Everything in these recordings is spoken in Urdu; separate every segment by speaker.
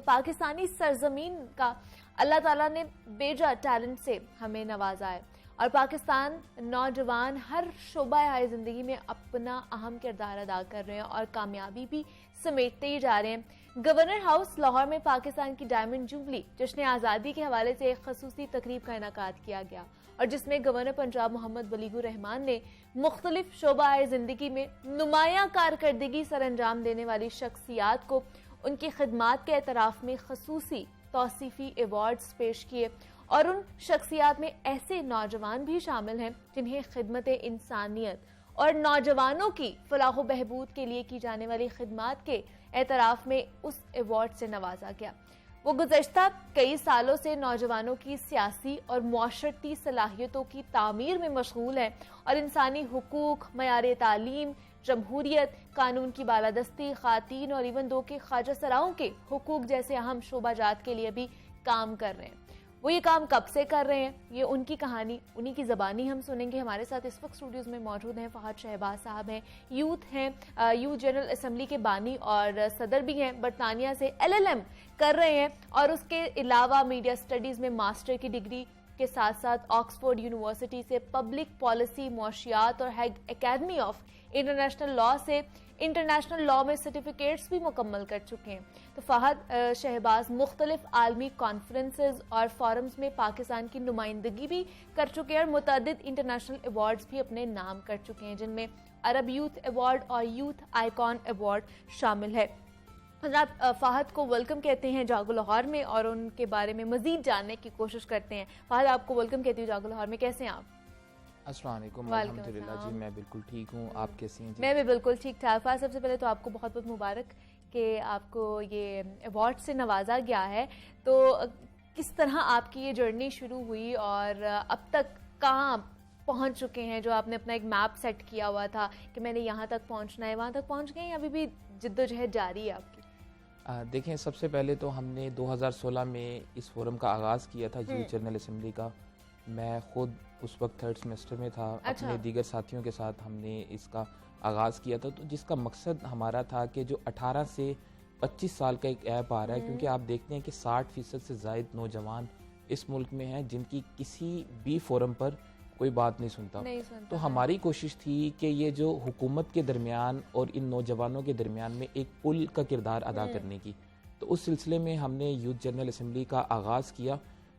Speaker 1: پاکستانی سرزمین کا اللہ تعالیٰ نے بیجا ٹیلنٹ سے ہمیں نوازا ہے اور پاکستان نوجوان ہر شعبہ زندگی میں اپنا اہم کردار ادا کر رہے ہیں اور کامیابی بھی سمیٹتے ہی جا رہے ہیں۔ گورنر ہاؤس لاہور میں پاکستان کی ڈائمنڈ جوبلی جشن آزادی کے حوالے سے ایک خصوصی تقریب کا انعقاد کیا گیا اور جس میں گورنر پنجاب محمد ولیگ الرحمان نے مختلف شعبہ زندگی میں نمایاں کارکردگی سر انجام دینے والی شخصیات کو ان کی خدمات کے اعتراف میں خصوصی توصیفی ایوارڈز پیش کیے اور ان شخصیات میں ایسے نوجوان بھی شامل ہیں جنہیں خدمت انسانیت اور نوجوانوں کی فلاح و بہبود کے لیے کی جانے والی خدمات کے اعتراف میں اس ایوارڈ سے نوازا گیا۔ وہ گزشتہ کئی سالوں سے نوجوانوں کی سیاسی اور معاشرتی صلاحیتوں کی تعمیر میں مشغول ہیں اور انسانی حقوق، معیار تعلیم، جمہوریت، قانون کی بالادستی، خواتین اور ایون دو کے خواجہ سراؤں کے حقوق جیسے اہم شعبہ جات کے لیے بھی کام کر رہے ہیں۔ وہ یہ کام کب سے کر رہے ہیں، یہ ان کی کہانی انہی کی زبانی ہم سنیں گے۔ ہمارے ساتھ اس وقت اسٹوڈیوز میں موجود ہیں فہد شہباز صاحب ہیں، یوتھ جنرل اسمبلی کے بانی اور صدر بھی ہیں، برطانیہ سے LLM کر رہے ہیں اور اس کے علاوہ میڈیا اسٹڈیز میں ماسٹر کی ڈگری کے ساتھ ساتھ آکسفورڈ یونیورسٹی سے پبلک پالیسی، معاشیات اور Hague academy of international law سے انٹرنیشنل لا میں سرٹیفکیٹس بھی مکمل کر چکے ہیں۔ تو فہد شہباز مختلف عالمی کانفرنسز اور فورمز میں پاکستان کی نمائندگی بھی کر چکے ہیں اور متعدد انٹرنیشنل ایوارڈز بھی اپنے نام کر چکے ہیں جن میں عرب یوتھ ایوارڈ اور یوتھ آئیکن ایوارڈ شامل ہے۔ جناب فہد کو ویلکم کہتے ہیں جاگو لاہور میں اور ان کے بارے میں مزید جاننے کی کوشش کرتے ہیں۔ فہد آپ کو ویلکم کہتی ہوں جاگو لاہور میں، کیسے ہیں آپ؟
Speaker 2: السلام علیکم۔ الحمدللہ جی میں بالکل ٹھیک ہوں، آپ کیسی ہیں؟
Speaker 1: میں بھی بالکل ٹھیک ٹھاک۔ فہد سب سے پہلے تو آپ کو بہت بہت مبارک کہ آپ کو یہ ایوارڈ سے نوازا گیا ہے۔ تو کس طرح آپ کی یہ جرنی شروع ہوئی اور اب تک کہاں پہنچ چکے ہیں؟ جو آپ نے اپنا ایک میپ سیٹ کیا ہوا تھا کہ میں نے یہاں تک پہنچنا ہے، وہاں تک پہنچ گئے ہیں یا ابھی بھی جدوجہد جاری ہے آپ کی؟
Speaker 2: دیکھیں، سب سے پہلے تو ہم نے 2016 میں اس فورم کا آغاز کیا تھا یوتھ جنرل اسمبلی کا۔ میں خود اس وقت 3rd سیمسٹر میں تھا، اپنے دیگر ساتھیوں کے ساتھ ہم نے اس کا آغاز کیا تھا، تو جس کا مقصد ہمارا تھا کہ جو 18 سے 25 سال کا ایک ایپ آ رہا ہے، کیونکہ آپ دیکھتے ہیں کہ 60% سے زائد نوجوان اس ملک میں ہیں جن کی کسی بھی فورم پر کوئی بات نہیں سنتا۔ تو ہماری کوشش تھی کہ یہ جو حکومت کے درمیان اور ان نوجوانوں کے درمیان میں ایک پل کا کردار ادا کرنے کی، تو اس سلسلے میں ہم نے یوتھ جنرل اسمبلی کا آغاز کیا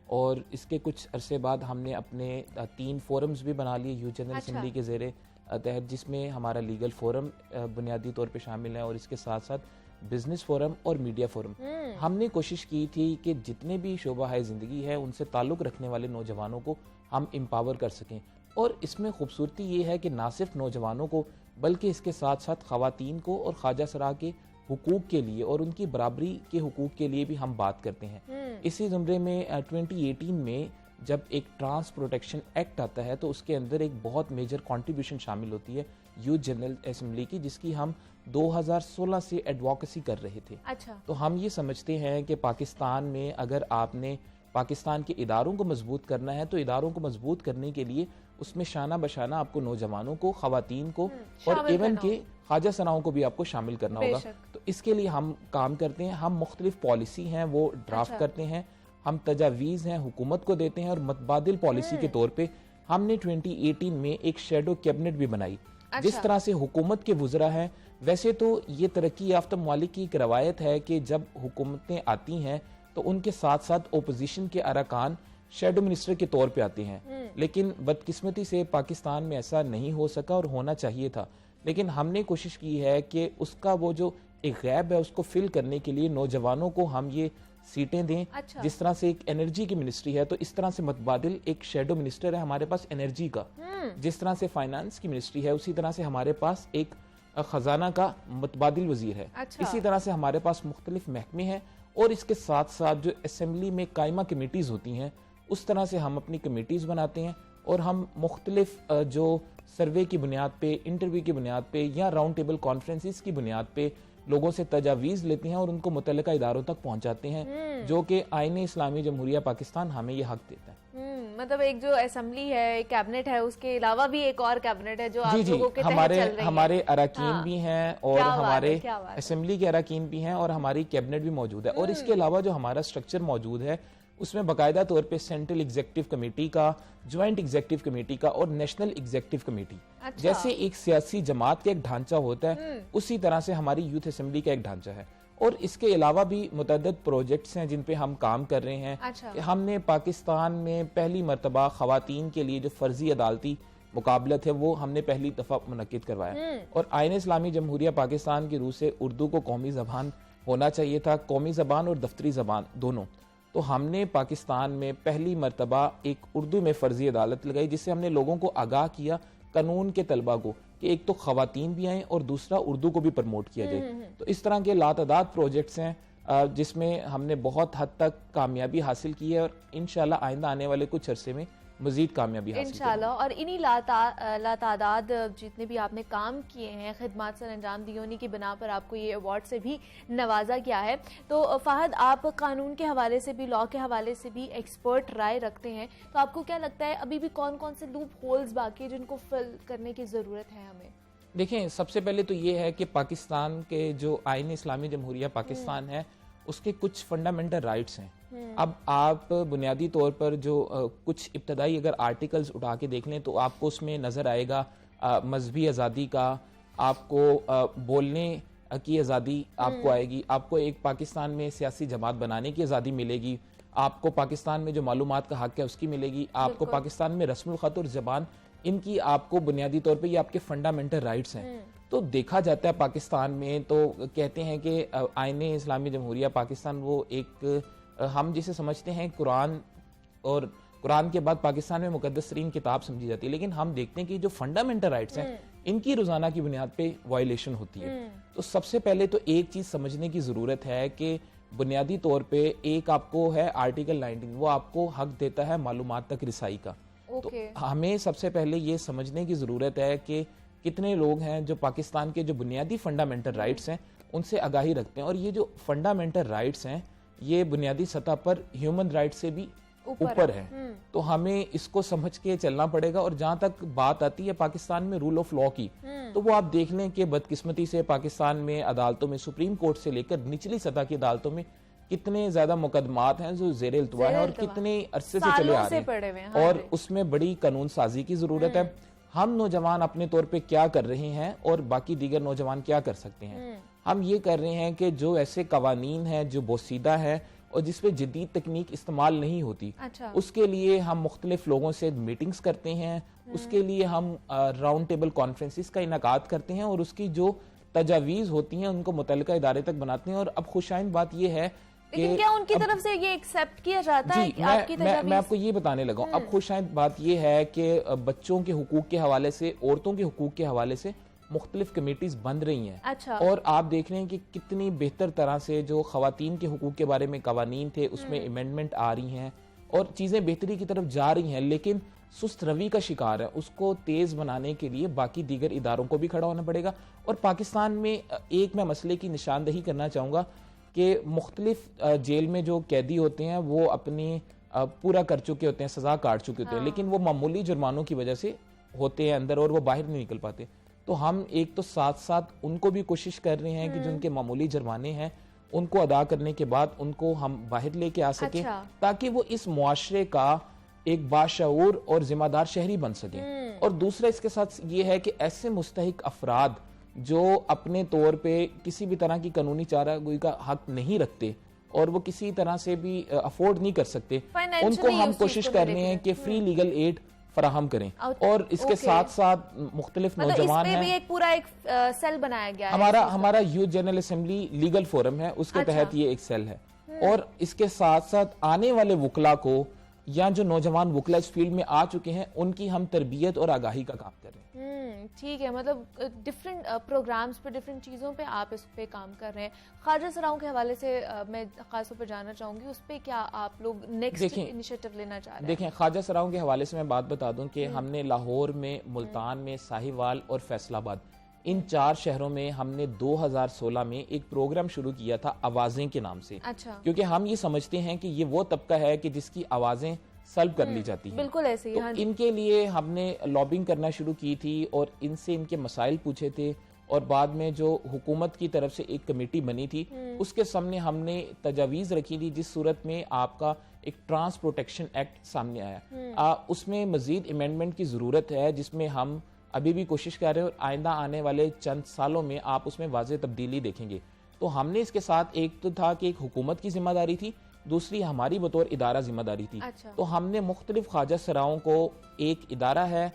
Speaker 2: اور اس کے کچھ عرصے بعد ہم نے اپنے 3 فورمز بھی بنا لیے یوتھ جنرل اسمبلی کے زیر تحت، جس میں ہمارا لیگل فورم بنیادی طور پہ شامل ہے اور اس کے ساتھ ساتھ بزنس فورم اور میڈیا فورم۔ ہم نے کوشش کی تھی کہ جتنے بھی شعبہ زندگی ہے ان سے تعلق رکھنے والے نوجوانوں کو ہم امپاور کر سکیں، اور اس میں خوبصورتی یہ ہے کہ نہ صرف نوجوانوں کو بلکہ اس کے ساتھ ساتھ خواتین کو اور خواجہ سرا کے حقوق کے لیے اور ان کی برابری کے حقوق کے لیے بھی ہم بات کرتے ہیں۔ اسی زمرے میں 2018 میں جب ایک ٹرانس پروٹیکشن ایکٹ آتا ہے تو اس کے اندر ایک بہت میجر کنٹریبیوشن شامل ہوتی ہے یوتھ جنرل اسمبلی کی، جس کی ہم 2016 سے ایڈووکیسی کر رہے تھے۔ تو ہم یہ سمجھتے ہیں کہ پاکستان میں اگر آپ نے پاکستان کے اداروں کو مضبوط کرنا ہے تو اداروں کو مضبوط کرنے کے لیے اس میں شانہ بشانہ آپ کو نوجوانوں کو، خواتین کو اور ایون کے خواجہ سراؤں کو بھی آپ کو شامل کرنا ہوگا۔ تو اس کے لیے ہم کام کرتے ہیں، ہم مختلف پالیسی ہیں وہ ڈرافٹ کرتے ہیں، ہم تجاویز ہیں حکومت کو دیتے ہیں، اور متبادل پالیسی کے طور پہ ہم نے 2018 میں ایک شیڈو کیبنٹ بھی بنائی۔ جس طرح سے حکومت کے وزراء ہیں، ویسے تو یہ ترقی یافتہ ممالک کی ایک روایت ہے کہ جب حکومتیں آتی ہیں تو ان کے ساتھ ساتھ اپوزیشن کے ارکان شیڈو منسٹر کے طور پہ آتے ہیں، لیکن بدقسمتی سے پاکستان میں ایسا نہیں ہو سکا اور ہونا چاہیے تھا۔ لیکن ہم نے کوشش کی ہے کہ اس کا وہ جو ایک غیب ہے اس کو فل کرنے کے لیے نوجوانوں کو ہم یہ سیٹیں دیں۔ جس طرح سے ایک انرجی کی منسٹری ہے تو اس طرح سے متبادل ایک شیڈو منسٹر ہے ہمارے پاس انرجی کا، جس طرح سے فائنانس کی منسٹری ہے اسی طرح سے ہمارے پاس ایک خزانہ کا متبادل وزیر ہے۔ اسی طرح سے ہمارے پاس مختلف محکمے ہیں اور اس کے ساتھ ساتھ جو اسمبلی میں قائمہ کمیٹیز ہوتی ہیں اس طرح سے ہم اپنی کمیٹیز بناتے ہیں اور ہم مختلف جو سروے کی بنیاد پہ، انٹرویو کی بنیاد پہ یا راؤنڈ ٹیبل کانفرنسز کی بنیاد پہ لوگوں سے تجاویز لیتے ہیں اور ان کو متعلقہ اداروں تک پہنچاتے ہیں، جو کہ آئین اسلامی جمہوریہ پاکستان ہمیں یہ حق دیتا ہے۔
Speaker 1: مطلب ایک جو اسمبلی ہے، ایک کیبنٹ ہے، اس کے علاوہ بھی ایک اور کیبنٹ ہے جو آپ لوگوں کے تحت چل رہی ہے.
Speaker 2: ہمارے اراکین بھی ہیں اور ہمارے اسمبلی کے اراکین بھی ہیں اور ہماری کیبنٹ بھی موجود ہے. اور اس کے علاوہ جو ہمارا اسٹرکچر موجود ہے اس میں باقاعدہ طور پہ سینٹرل ایگزیکٹو کمیٹی کا، جوائنٹ ایگزیکٹو کمیٹی کا اور نیشنل ایگزیکٹو کمیٹی، جیسے ایک سیاسی جماعت کا ایک ڈھانچہ ہوتا ہے اسی طرح سے ہماری یوتھ اسمبلی کا ایک ڈھانچہ ہے. اور اس کے علاوہ بھی متعدد پروجیکٹس ہیں جن پہ ہم کام کر رہے ہیں. ہم نے پاکستان میں پہلی مرتبہ خواتین کے لیے جو فرضی عدالتی مقابلت ہے وہ ہم نے پہلی دفعہ منعقد کروایا. اور آئین اسلامی جمہوریہ پاکستان کی روح سے اردو کو قومی زبان ہونا چاہیے تھا، قومی زبان اور دفتری زبان دونوں. تو ہم نے پاکستان میں پہلی مرتبہ ایک اردو میں فرضی عدالت لگائی جس سے ہم نے لوگوں کو آگاہ کیا، قانون کے طلبہ کو، کہ ایک تو خواتین بھی آئیں اور دوسرا اردو کو بھی پروموٹ کیا جائے. تو اس طرح کے لاتعداد پروجیکٹس ہیں جس میں ہم نے بہت حد تک کامیابی حاصل کی ہے اور انشاءاللہ آئندہ آنے والے کچھ عرصے میں مزید کامیابی حاصل
Speaker 1: انشاءاللہ. اور انہی لاتعداد جتنے بھی آپ نے کام کیے ہیں، خدمات سر انجام دی، انہی کی بنا پر آپ کو یہ ایوارڈ سے بھی نوازا گیا ہے. تو فہد، آپ قانون کے حوالے سے بھی، لاء کے حوالے سے بھی ایکسپرٹ رائے رکھتے ہیں، تو آپ کو کیا لگتا ہے ابھی بھی کون کون سے لوپ ہولز باقی ہیں جن کو فل کرنے کی ضرورت ہے ہمیں؟
Speaker 2: دیکھیں، سب سے پہلے تو یہ ہے کہ پاکستان کے جو آئین اسلامی جمہوریہ پاکستان ہے اس کے کچھ فنڈامنٹل رائٹس ہیں. اب آپ بنیادی طور پر جو کچھ ابتدائی اگر آرٹیکلز اٹھا کے دیکھ لیں تو آپ کو اس میں نظر آئے گا مذہبی آزادی کا، آپ کو بولنے کی آزادی آپ کو آئے گی، آپ کو ایک پاکستان میں سیاسی جماعت بنانے کی آزادی ملے گی، آپ کو پاکستان میں جو معلومات کا حق ہے اس کی ملے گی، آپ کو پاکستان میں رسم الخط اور زبان، ان کی آپ کو بنیادی طور پہ یہ آپ کے فنڈامنٹل رائٹس ہیں. تو دیکھا جاتا ہے پاکستان میں تو کہتے ہیں کہ آئین اسلامی جمہوریہ پاکستان وہ ایک ہم جسے سمجھتے ہیں قرآن، اور قرآن کے بعد پاکستان میں مقدس ترین کتاب سمجھی جاتی ہے، لیکن ہم دیکھتے ہیں کہ جو فنڈامنٹل رائٹس ہیں ان کی روزانہ کی بنیاد پہ وائلیشن ہوتی ہے. تو سب سے پہلے تو ایک چیز سمجھنے کی ضرورت ہے کہ بنیادی طور پہ ایک آپ کو ہے آرٹیکل 19، وہ آپ کو حق دیتا ہے معلومات تک رسائی کا. تو ہمیں سب سے پہلے یہ سمجھنے کی ضرورت ہے کہ کتنے لوگ ہیں جو پاکستان کے جو بنیادی فنڈامنٹل رائٹس ہیں ان سے آگاہی رکھتے ہیں. اور یہ جو فنڈامنٹل رائٹس ہیں یہ بنیادی سطح پر ہیومن رائٹ سے بھی اوپر ہے. تو ہمیں اس کو سمجھ کے چلنا پڑے گا. اور جہاں تک بات آتی ہے پاکستان میں رول آف لاء کی، تو وہ آپ دیکھ لیں کہ بدقسمتی سے پاکستان میں عدالتوں میں سپریم کورٹ سے لے کر نچلی سطح کی عدالتوں میں کتنے زیادہ مقدمات ہیں جو زیر التوا ہیں اور کتنے عرصے سے چلے آ رہے ہیں، اور اس میں بڑی قانون سازی کی ضرورت ہے. ہم نوجوان اپنے طور پہ کیا کر رہے ہیں اور باقی دیگر نوجوان کیا کر سکتے ہیں؟ ہم یہ کر رہے ہیں کہ جو ایسے قوانین ہیں جو بوسیدہ ہیں اور جس پہ جدید تکنیک استعمال نہیں ہوتی، اس کے لیے ہم مختلف لوگوں سے میٹنگز کرتے ہیں، اس کے لیے ہم راؤنڈ ٹیبل کانفرنسز کا انعقاد کرتے ہیں اور اس کی جو تجاویز ہوتی ہیں ان کو متعلقہ ادارے تک بناتے ہیں. اور اب خوشائند بات یہ ہے
Speaker 1: لیکن کیا ان کی طرف سے یہ ایکسیپٹ کیا جاتا ہے کہ آپ کی تجاویز؟
Speaker 2: میں آپ کو یہ بتانے لگا ہوں. اب خوشائند بات یہ ہے کہ بچوں کے حقوق کے حوالے سے، عورتوں کے حقوق کے حوالے سے مختلف کمیٹیز بن رہی ہیں، اور آپ دیکھ رہے ہیں کہ کتنی بہتر طرح سے جو خواتین کے حقوق کے بارے میں قوانین تھے اس میں امینڈمنٹ آ رہی ہیں اور چیزیں بہتری کی طرف جا رہی ہیں، لیکن سست روی کا شکار ہے. اس کو تیز بنانے کے لیے باقی دیگر اداروں کو بھی کھڑا ہونا پڑے گا. اور پاکستان میں ایک میں مسئلے کی نشاندہی کرنا چاہوں گا کہ مختلف جیل میں جو قیدی ہوتے ہیں وہ اپنی پورا کر چکے ہوتے ہیں، سزا کاٹ چکے ہوتے ہیں، لیکن وہ معمولی جرمانوں کی وجہ سے ہوتے ہیں اندر اور وہ باہر نہیں نکل پاتے. تو ہم ایک تو ساتھ ساتھ ان کو بھی کوشش کر رہے ہیں کہ جن کے معمولی جرمانے ہیں ان کو ادا کرنے کے بعد ان کو ہم باہر لے کے آ سکیں تاکہ وہ اس معاشرے کا ایک باشعور اور ذمہ دار شہری بن سکیں. اور دوسرا اس کے ساتھ یہ ہے کہ ایسے مستحق افراد جو اپنے طور پہ کسی بھی طرح کی قانونی چارہ گوئی کا حق نہیں رکھتے اور وہ کسی طرح سے بھی افورڈ نہیں کر سکتے، ان کو ہم کوشش کر رہے ہیں کہ فری لیگل ایڈ فراہم کریں. اور اس کے ساتھ ساتھ مختلف نوجوان ہیں،
Speaker 1: ایک پورا ایک سیل بنایا گیا ہے،
Speaker 2: ہمارا youth general assembly legal forum ہے، اس کے تحت یہ ایک سیل ہے. اور اس کے ساتھ ساتھ آنے والے وکلا کو یا جو نوجوان وکلا اس فیلڈ میں آ چکے ہیں ان کی ہم تربیت اور آگاہی کا کام کر رہے ہیں.
Speaker 1: ٹھیک ہے، مطلب ڈفرینٹ پروگرامز پہ، ڈفرینٹ چیزوں پہ آپ اس پہ کام کر رہے ہیں. خواجہ سراؤں کے حوالے سے میں خاص طور پر جاننا چاہوں گی اس پہ کیا آپ لوگ نیکسٹ انیشیٹو لینا چاہ رہے ہیں؟
Speaker 2: دیکھیں، خواجہ سراؤں کے حوالے سے میں بات بتا دوں کہ ہم نے لاہور میں، ملتان میں، ساہیوال اور فیصل آباد، ان 4 شہروں میں ہم نے 2016 میں ایک پروگرام شروع کیا تھا آوازیں کے نام سے. کیونکہ ہم یہ سمجھتے ہیں کہ یہ وہ طبقہ ہے کہ جس کی آوازیں سلب کر لی جاتی ہیں.
Speaker 1: بالکل ایسے ہی.
Speaker 2: ان کے لیے ہم نے لابنگ کرنا شروع کی تھی اور ان سے ان کے مسائل پوچھے تھے, اور بعد میں جو حکومت کی طرف سے ایک کمیٹی بنی تھی اس کے سامنے ہم نے تجاویز رکھی تھی, جس صورت میں آپ کا ایک ٹرانس پروٹیکشن ایکٹ سامنے آیا. اس میں مزید امینڈمنٹ کی ضرورت ہے, جس میں ہم ابھی بھی کوشش کر رہے ہیں, اور آئندہ آنے والے چند سالوں میں آپ اس میں واضح تبدیلی دیکھیں گے. تو ہم نے اس کے ساتھ ایک تو تھا کہ ایک حکومت کی ذمہ داری تھی, دوسری ہماری بطور ادارہ ذمہ داری تھی. تو ہم نے مختلف خواجہ سراؤں کو, ایک ادارہ ہے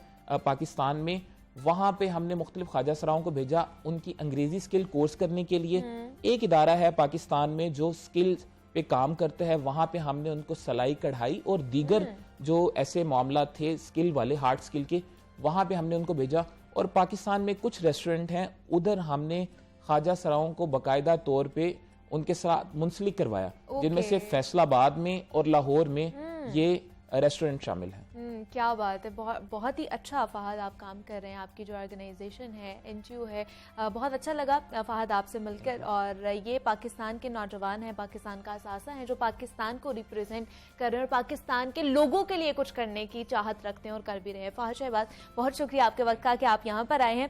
Speaker 2: پاکستان میں, وہاں پہ ہم نے مختلف خواجہ سراؤں کو بھیجا ان کی انگریزی سکل کورس کرنے کے لیے. ایک ادارہ ہے پاکستان میں جو سکل پہ کام کرتا ہے, وہاں پہ ہم نے ان کو سلائی کڑھائی اور دیگر جو ایسے معاملات تھے سکل والے, ہارڈ سکل کے, وہاں پہ ہم نے ان کو بھیجا. اور پاکستان میں کچھ ریسٹورنٹ ہیں, ادھر ہم نے خواجہ سراؤں کو باقاعدہ طور پہ ان کے ساتھ منسلک کروایا, جن میں سے فیصل آباد میں اور لاہور میں یہ ریسٹورنٹ شامل ہیں.
Speaker 1: کیا بات ہے, بہت ہی اچھا فہد آپ کام کر رہے ہیں, آپ کی جو آرگنائزیشن ہے NGO ہے, بہت اچھا لگا فہد آپ سے مل کر. اور یہ پاکستان کے نوجوان ہیں, پاکستان کا اثاثہ ہیں, جو پاکستان کو ریپریزنٹ کر رہے ہیں اور پاکستان کے لوگوں کے لیے کچھ کرنے کی چاہت رکھتے ہیں اور کر بھی رہے ہیں. فہد شہباز, بہت شکریہ آپ کے وقت کا کہ آپ یہاں پر آئے ہیں.